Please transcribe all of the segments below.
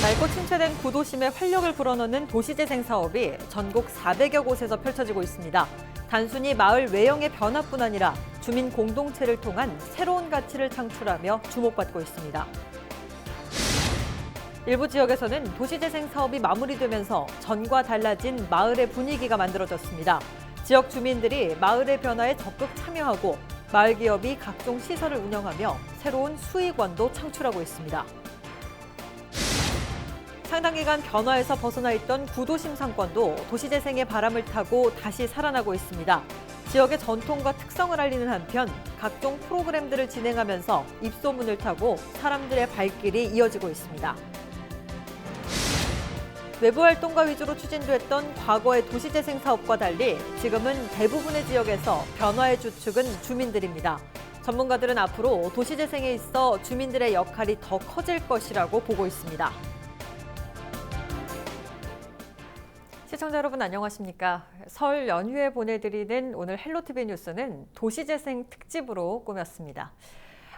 낡고 침체된 구도심에 활력을 불어넣는 도시재생 사업이 전국 400여 곳에서 펼쳐지고 있습니다. 단순히 마을 외형의 변화뿐 아니라 주민 공동체를 통한 새로운 가치를 창출하며 주목받고 있습니다. 일부 지역에서는 도시재생 사업이 마무리되면서 전과 달라진 마을의 분위기가 만들어졌습니다. 지역 주민들이 마을의 변화에 적극 참여하고 마을 기업이 각종 시설을 운영하며 새로운 수익원도 창출하고 있습니다. 상당 기간 변화에서 벗어나 있던 구도심 상권도 도시재생의 바람을 타고 다시 살아나고 있습니다. 지역의 전통과 특성을 알리는 한편 각종 프로그램들을 진행하면서 입소문을 타고 사람들의 발길이 이어지고 있습니다. 외부 활동가 위주로 추진됐던 과거의 도시재생 사업과 달리 지금은 대부분의 지역에서 변화의 주축은 주민들입니다. 전문가들은 앞으로 도시재생에 있어 주민들의 역할이 더 커질 것이라고 보고 있습니다. 시청자 여러분 안녕하십니까? 설 연휴에 보내드리는 오늘 헬로티비 뉴스는 도시재생 특집으로 꾸몄습니다.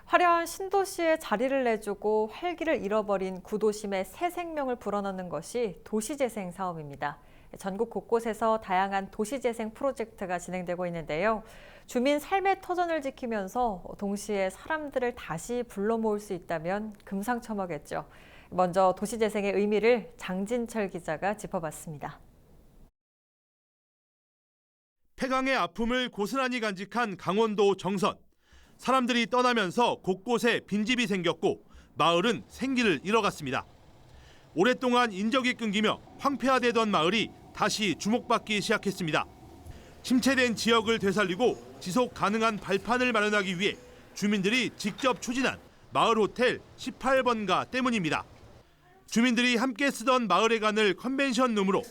화려한 신도시에 자리를 내주고 활기를 잃어버린 구도심의 새 생명을 불어넣는 것이 도시재생 사업입니다. 전국 곳곳에서 다양한 도시재생 프로젝트가 진행되고 있는데요. 주민 삶의 터전을 지키면서 동시에 사람들을 다시 불러 모을 수 있다면 금상첨화겠죠. 먼저 도시재생의 의미를 장진철 기자가 짚어봤습니다. 폐강의 아픔을 고스란히 간직한 강원도 정선. 사람들이 떠나면서 곳곳에 빈집이 생겼고 마을은 생기를 잃어갔습니다. 오랫동안 인적이 끊기며 황폐화되던 마을이 다시 주목받기 시작했습니다. 침체된 지역을 되살리고 지속 가능한 발판을 마련하기 위해 주민들이 직접 추진한 마을 호텔 18번가 때문입니다. 주민들이 함께 쓰던 마을회관을 컨벤션룸으로,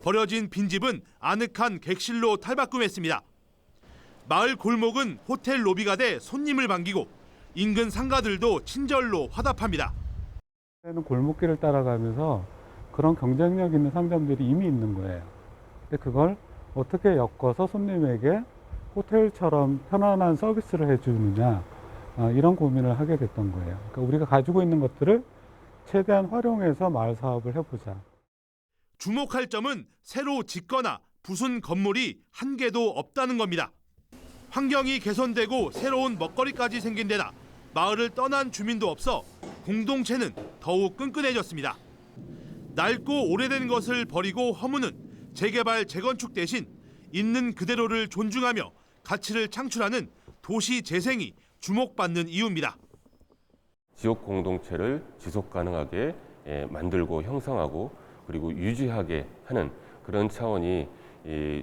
버려진 빈집은 아늑한 객실로 탈바꿈했습니다. 마을 골목은 호텔 로비가 돼 손님을 반기고 인근 상가들도 친절로 화답합니다. 골목길을 따라가면서 그런 경쟁력 있는 상점들이 이미 있는 거예요. 근데 그걸 어떻게 엮어서 손님에게 호텔처럼 편안한 서비스를 해주느냐, 이런 고민을 하게 됐던 거예요. 그러니까 우리가 가지고 있는 것들을 최대한 활용해서 마을 사업을 해보자. 주목할 점은 새로 짓거나 부순 건물이 한 개도 없다는 겁니다. 환경이 개선되고 새로운 먹거리까지 생긴 데다 마을을 떠난 주민도 없어 공동체는 더욱 끈끈해졌습니다. 낡고 오래된 것을 버리고 허무는 재개발, 재건축 대신 있는 그대로를 존중하며 가치를 창출하는 도시 재생이 주목받는 이유입니다. 지역 공동체를 지속 가능하게 만들고 형성하고 그리고 유지하게 하는 그런 차원이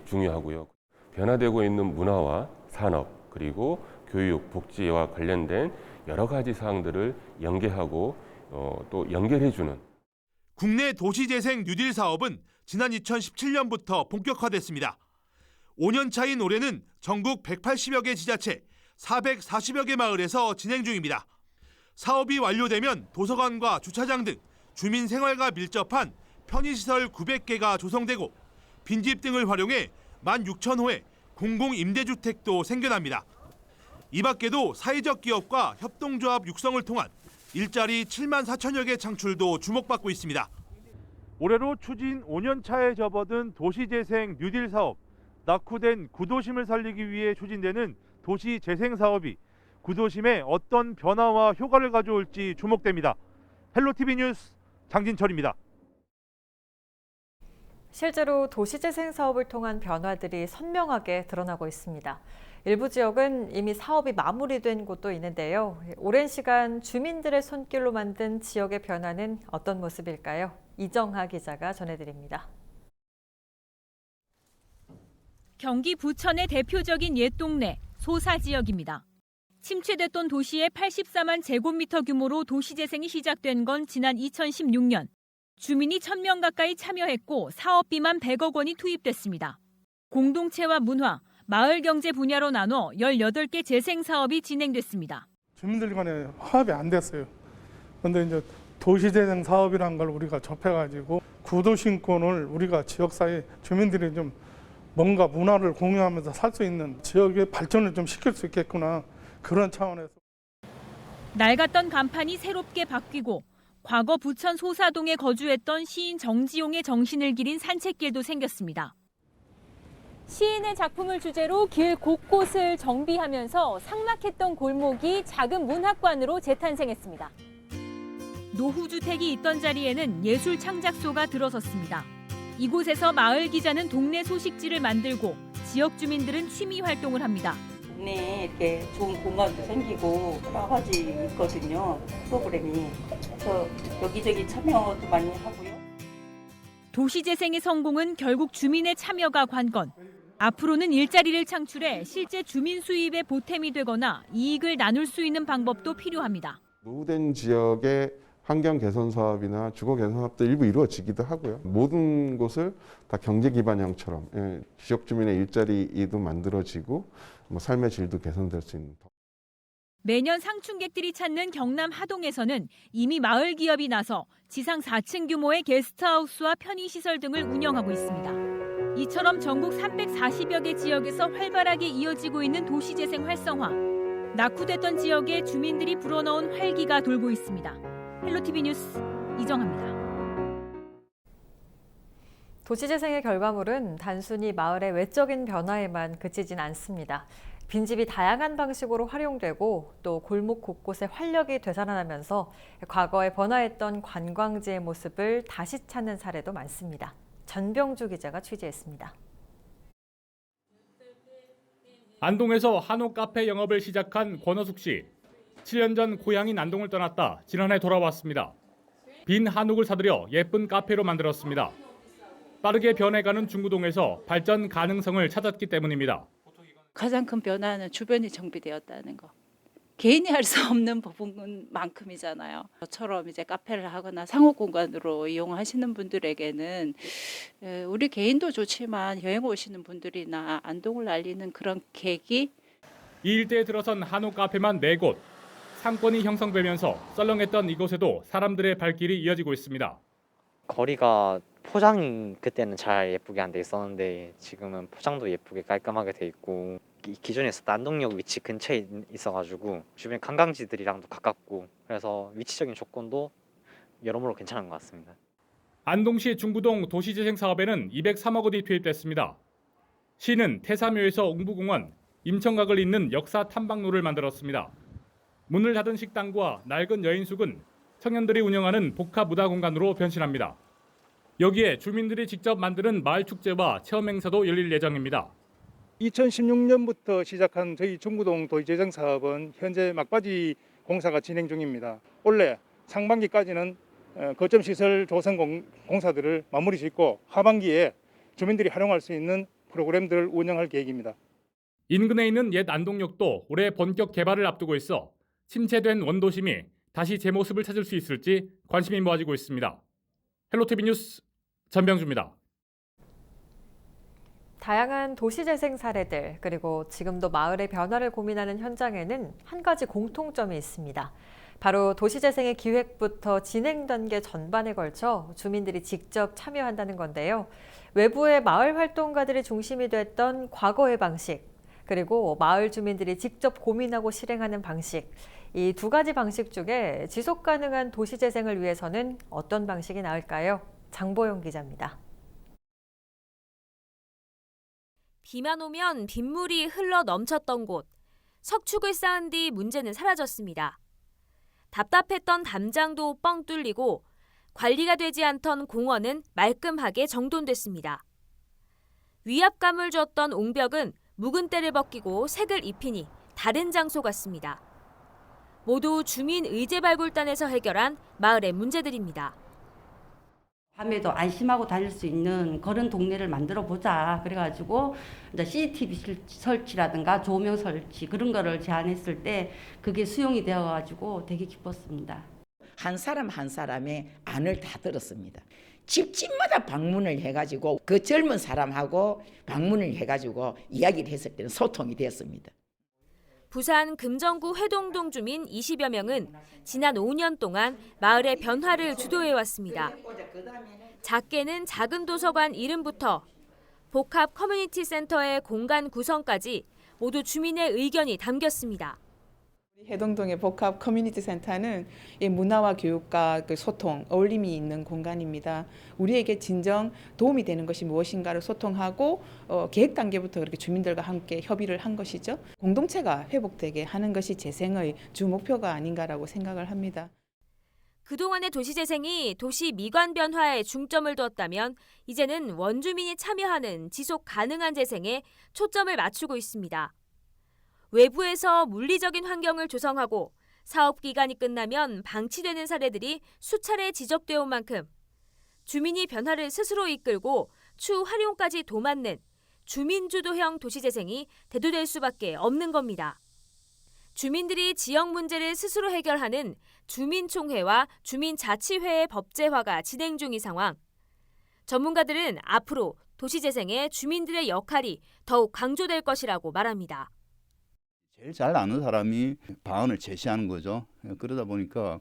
중요하고요. 변화되고 있는 문화와 산업, 그리고 교육, 복지와 관련된 여러 가지 사항들을 연계하고 또 연결해주는. 국내 도시재생 뉴딜 사업은 지난 2017년부터 본격화됐습니다. 5년 차인 올해는 전국 180여 개 지자체, 440여 개 마을에서 진행 중입니다. 사업이 완료되면 도서관과 주차장 등 주민 생활과 밀접한 편의시설 900개가 조성되고 빈집 등을 활용해 16,000호의 공공임대주택도 생겨납니다. 이 밖에도 사회적 기업과 협동조합 육성을 통한 일자리 7만 4천여 개 창출도 주목받고 있습니다. 올해로 추진 5년 차에 접어든 도시재생 뉴딜 사업, 낙후된 구도심을 살리기 위해 추진되는 도시재생 사업이 구도심에 어떤 변화와 효과를 가져올지 주목됩니다. 헬로티비 뉴스 장진철입니다. 실제로 도시재생 사업을 통한 변화들이 선명하게 드러나고 있습니다. 일부 지역은 이미 사업이 마무리된 곳도 있는데요. 오랜 시간 주민들의 손길로 만든 지역의 변화는 어떤 모습일까요? 이정하 기자가 전해드립니다. 경기 부천의 대표적인 옛 동네 소사 지역입니다. 침체됐던 도시의 84만 제곱미터 규모로 도시재생이 시작된 건 지난 2016년. 주민이 1,000명 가까이 참여했고 사업비만 100억 원이 투입됐습니다. 공동체와 문화, 마을 경제 분야로 나눠 18개 재생 사업이 진행됐습니다. 주민들 간에 화합이 안 됐어요. 그런데 이제 도시재생 사업이라는 걸 우리가 접해가지고 구도심권을 우리가 지역사회 주민들이 좀 뭔가 문화를 공유하면서 살 수 있는 지역의 발전을 좀 시킬 수 있겠구나, 그런 차원에서. 낡았던 간판이 새롭게 바뀌고 과거 부천 소사동에 거주했던 시인 정지용의 정신을 기린 산책길도 생겼습니다. 시인의 작품을 주제로 길 곳곳을 정비하면서 삭막했던 골목이 작은 문학관으로 재탄생했습니다. 노후주택이 있던 자리에는 예술 창작소가 들어섰습니다. 이곳에서 마을 기자는 동네 소식지를 만들고 지역 주민들은 취미 활동을 합니다. 동네에 이렇게 좋은 공간도 생기고 여러 가지 있거든요. 프로그램이. 그래서 여기저기 참여도 많이 하고요. 도시재생의 성공은 결국 주민의 참여가 관건. 앞으로는 일자리를 창출해 실제 주민 수입의 보탬이 되거나 이익을 나눌 수 있는 방법도 필요합니다. 노후된 지역의 환경 개선 사업이나 주거 개선 사업도 일부 이루어지기도 하고요. 모든 곳을 다 경제 기반형처럼 지역 주민의 일자리도 만들어지고 삶의 질도 개선될 수 있는. 매년 상춘객들이 찾는 경남 하동에서는 이미 마을 기업이 나서 지상 4층 규모의 게스트하우스와 편의시설 등을 운영하고 있습니다. 이처럼 전국 340여 개 지역에서 활발하게 이어지고 있는 도시재생 활성화. 낙후됐던 지역에 주민들이 불어넣은 활기가 돌고 있습니다. 헬로티비 뉴스 이정아입니다. 도시재생의 결과물은 단순히 마을의 외적인 변화에만 그치진 않습니다. 빈집이 다양한 방식으로 활용되고 또 골목 곳곳에 활력이 되살아나면서 과거에 번화했던 관광지의 모습을 다시 찾는 사례도 많습니다. 전병주 기자가 취재했습니다. 안동에서 한옥 카페 영업을 시작한 권호숙 씨. 7년 전 고향인 안동을 떠났다 지난해 돌아왔습니다. 빈 한옥을 사들여 예쁜 카페로 만들었습니다. 빠르게 변해가는 중구동에서 발전 가능성을 찾았기 때문입니다. 가장 큰 변화는 주변이 정비되었다는 거. 개인이 할 수 없는 부분만큼이잖아요. 저처럼 이제 카페를 하거나 상업 공간으로 이용하시는 분들에게는 우리 개인도 좋지만 여행 오시는 분들이나 안동을 알리는 그런 계기. 이 일대에 들어선 한옥 카페만 4곳. 상권이 형성되면서 썰렁했던 이곳에도 사람들의 발길이 이어지고 있습니다. 거리가 포장이 그때는 잘 예쁘게 안 돼 있었는데 지금은 포장도 예쁘게 깔끔하게 돼 있고 기존에 있었던 안동역 위치 근처에 있어가지고 주변 관광지들이랑도 가깝고 그래서 위치적인 조건도 여러모로 괜찮은 것 같습니다. 안동시 중구동 도시재생 사업에는 203억 원이 투입됐습니다. 시는 태사묘에서 웅부공원, 임청각을 잇는 역사 탐방로를 만들었습니다. 문을 닫은 식당과 낡은 여인숙은 청년들이 운영하는 복합 문화 공간으로 변신합니다. 여기에 주민들이 직접 만드는 마을 축제와 체험 행사도 열릴 예정입니다. 2016년부터 시작한 저희 중구동 도시재생 사업은 현재 막바지 공사가 진행 중입니다. 올해 상반기까지는 거점 시설 조성 공사들을 마무리 짓고 하반기에 주민들이 활용할 수 있는 프로그램들을 운영할 계획입니다. 인근에 있는 옛 안동역도 올해 본격 개발을 앞두고 있어 침체된 원도심이 다시 제 모습을 찾을 수 있을지 관심이 모아지고 있습니다. 헬로티비 뉴스 전병주입니다. 다양한 도시재생 사례들 그리고 지금도 마을의 변화를 고민하는 현장에는 한 가지 공통점이 있습니다. 바로 도시재생의 기획부터 진행 단계 전반에 걸쳐 주민들이 직접 참여한다는 건데요. 외부의 마을 활동가들이 중심이 됐던 과거의 방식, 그리고 마을 주민들이 직접 고민하고 실행하는 방식, 이 두 가지 방식 중에 지속 가능한 도시재생을 위해서는 어떤 방식이 나을까요? 장보영 기자입니다. 비만 오면 빗물이 흘러 넘쳤던 곳. 석축을 쌓은 뒤 문제는 사라졌습니다. 답답했던 담장도 뻥 뚫리고 관리가 되지 않던 공원은 말끔하게 정돈됐습니다. 위압감을 줬던 옹벽은 묵은 때를 벗기고 색을 입히니 다른 장소 같습니다. 모두 주민 의제 발굴단에서 해결한 마을의 문제들입니다. 밤에도 안심하고 다닐 수 있는 그런 동네를 만들어 보자. 그래가지고 이제 CCTV 설치라든가 조명 설치 그런 거를 제안했을 때 그게 수용이 되어가지고 되게 기뻤습니다. 한 사람 한 사람의 안을 다 들었습니다. 집집마다 방문을 해가지고 그 젊은 사람하고 방문을 해가지고 이야기를 했을 때는 소통이 되었습니다. 부산 금정구 회동동 주민 20여 명은 지난 5년 동안 마을의 변화를 주도해왔습니다. 작게는 작은 도서관 이름부터 복합 커뮤니티 센터의 공간 구성까지 모두 주민의 의견이 담겼습니다. 해동동의 복합 커뮤니티 센터는 이 문화와 교육과 그 소통, 어울림이 있는 공간입니다. 우리에게 진정 도움이 되는 것이 무엇인가를 소통하고 계획 단계부터 그렇게 주민들과 함께 협의를 한 것이죠. 공동체가 회복되게 하는 것이 재생의 주 목표가 아닌가라고 생각을 합니다. 그동안의 도시재생이 도시 미관 변화에 중점을 두었다면 이제는 원주민이 참여하는 지속 가능한 재생에 초점을 맞추고 있습니다. 외부에서 물리적인 환경을 조성하고 사업 기간이 끝나면 방치되는 사례들이 수차례 지적되어 온 만큼 주민이 변화를 스스로 이끌고 추후 활용까지 도맡는 주민주도형 도시재생이 대두될 수밖에 없는 겁니다. 주민들이 지역 문제를 스스로 해결하는 주민총회와 주민자치회의 법제화가 진행 중인 상황. 전문가들은 앞으로 도시재생에 주민들의 역할이 더욱 강조될 것이라고 말합니다. 제일 잘 아는 사람이 방안을 제시하는 거죠. 그러다 보니까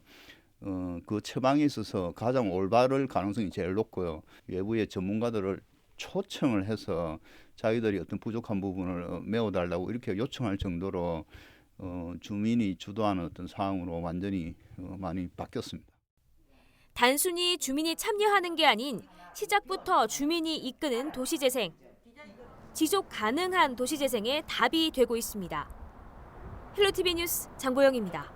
그 처방에 있어서 가장 올바를 가능성이 제일 높고요. 외부의 전문가들을 초청을 해서 자기들이 어떤 부족한 부분을 메워달라고 이렇게 요청할 정도로 주민이 주도하는 어떤 상황으로 완전히 많이 바뀌었습니다. 단순히 주민이 참여하는 게 아닌 시작부터 주민이 이끄는 도시재생. 지속 가능한 도시재생의 답이 되고 있습니다. 헬로티비 뉴스 장보영입니다.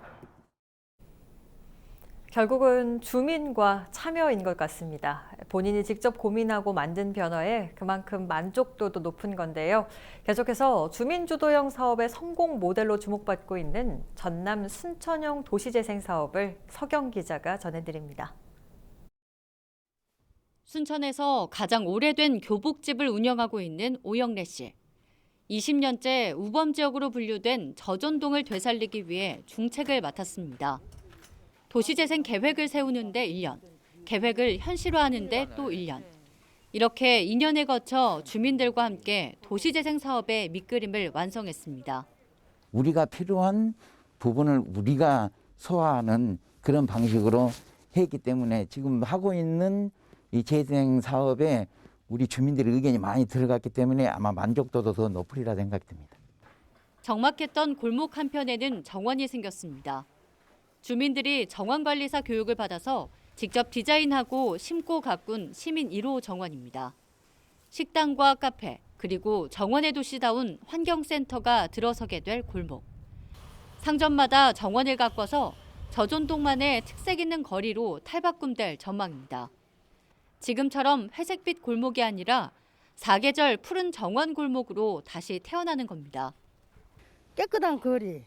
결국은 주민과 참여인 것 같습니다. 본인이 직접 고민하고 만든 변화에 그만큼 만족도도 높은 건데요. 계속해서 주민주도형 사업의 성공 모델로 주목받고 있는 전남 순천형 도시재생 사업을 서경 기자가 전해드립니다. 순천에서 가장 오래된 교복집을 운영하고 있는 오영래 씨. 20년째 우범 지역으로 분류된 저전동을 되살리기 위해 중책을 맡았습니다. 도시재생 계획을 세우는 데 1년, 계획을 현실화하는 데 또 1년. 이렇게 2년에 거쳐 주민들과 함께 도시재생 사업의 밑그림을 완성했습니다. 우리가 필요한 부분을 우리가 소화하는 그런 방식으로 했기 때문에 지금 하고 있는 이 재생 사업에 우리 주민들의 의견이 많이 들어갔기 때문에 아마 만족도도 더 높으리라 생각됩니다. 적막했던 골목 한편에는 정원이 생겼습니다. 주민들이 정원관리사 교육을 받아서 직접 디자인하고 심고 가꾼 시민 1호 정원입니다. 식당과 카페, 그리고 정원의 도시다운 환경센터가 들어서게 될 골목. 상점마다 정원을 가꿔서 저전동만의 특색 있는 거리로 탈바꿈될 전망입니다. 지금처럼 회색빛 골목이 아니라 사계절 푸른 정원 골목으로 다시 태어나는 겁니다. 깨끗한 거리,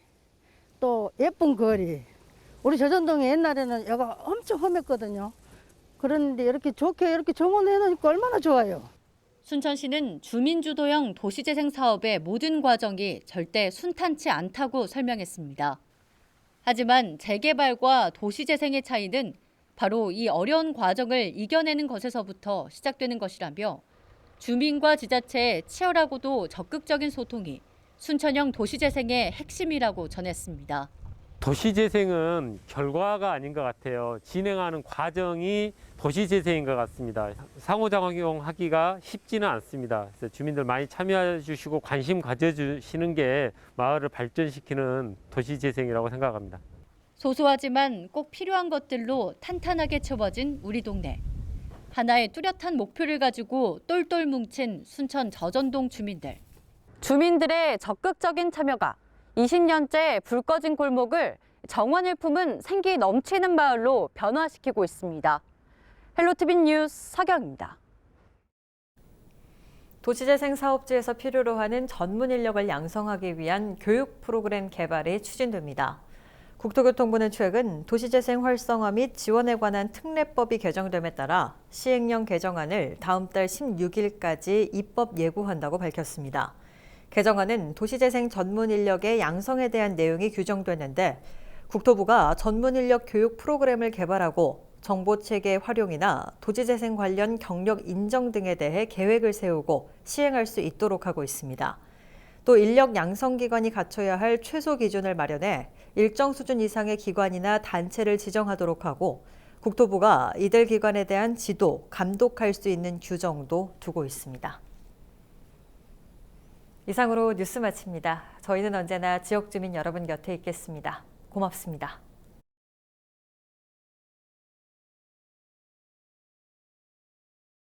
또 예쁜 거리. 우리 저전동에 옛날에는 여기가 엄청 험했거든요. 그런데 이렇게 좋게 이렇게 정원해 놓으니까 얼마나 좋아요. 순천시는 주민주도형 도시재생 사업의 모든 과정이 절대 순탄치 않다고 설명했습니다. 하지만 재개발과 도시재생의 차이는 바로 이 어려운 과정을 이겨내는 것에서부터 시작되는 것이라며 주민과 지자체의 치열하고도 적극적인 소통이 순천형 도시재생의 핵심이라고 전했습니다. 도시재생은 결과가 아닌 것 같아요. 진행하는 과정이 도시재생인 것 같습니다. 상호작용하기가 쉽지는 않습니다. 그래서 주민들 많이 참여해 주시고 관심 가져주시는 게 마을을 발전시키는 도시재생이라고 생각합니다. 소소하지만 꼭 필요한 것들로 탄탄하게 채워진 우리 동네. 하나의 뚜렷한 목표를 가지고 똘똘 뭉친 순천 저전동 주민들. 주민들의 적극적인 참여가 20년째 불 꺼진 골목을 정원을 품은 생기 넘치는 마을로 변화시키고 있습니다. 헬로티비 뉴스 서경입니다. 도시재생 사업지에서 필요로 하는 전문 인력을 양성하기 위한 교육 프로그램 개발이 추진됩니다. 국토교통부는 최근 도시재생 활성화 및 지원에 관한 특례법이 개정됨에 따라 시행령 개정안을 다음 달 16일까지 입법 예고한다고 밝혔습니다. 개정안은 도시재생 전문 인력의 양성에 대한 내용이 규정됐는데 국토부가 전문 인력 교육 프로그램을 개발하고 정보체계 활용이나 도시재생 관련 경력 인정 등에 대해 계획을 세우고 시행할 수 있도록 하고 있습니다. 또 인력 양성기관이 갖춰야 할 최소 기준을 마련해 일정 수준 이상의 기관이나 단체를 지정하도록 하고 국토부가 이들 기관에 대한 지도, 감독할 수 있는 규정도 두고 있습니다. 이상으로 뉴스 마칩니다. 저희는 언제나 지역 주민 여러분 곁에 있겠습니다. 고맙습니다.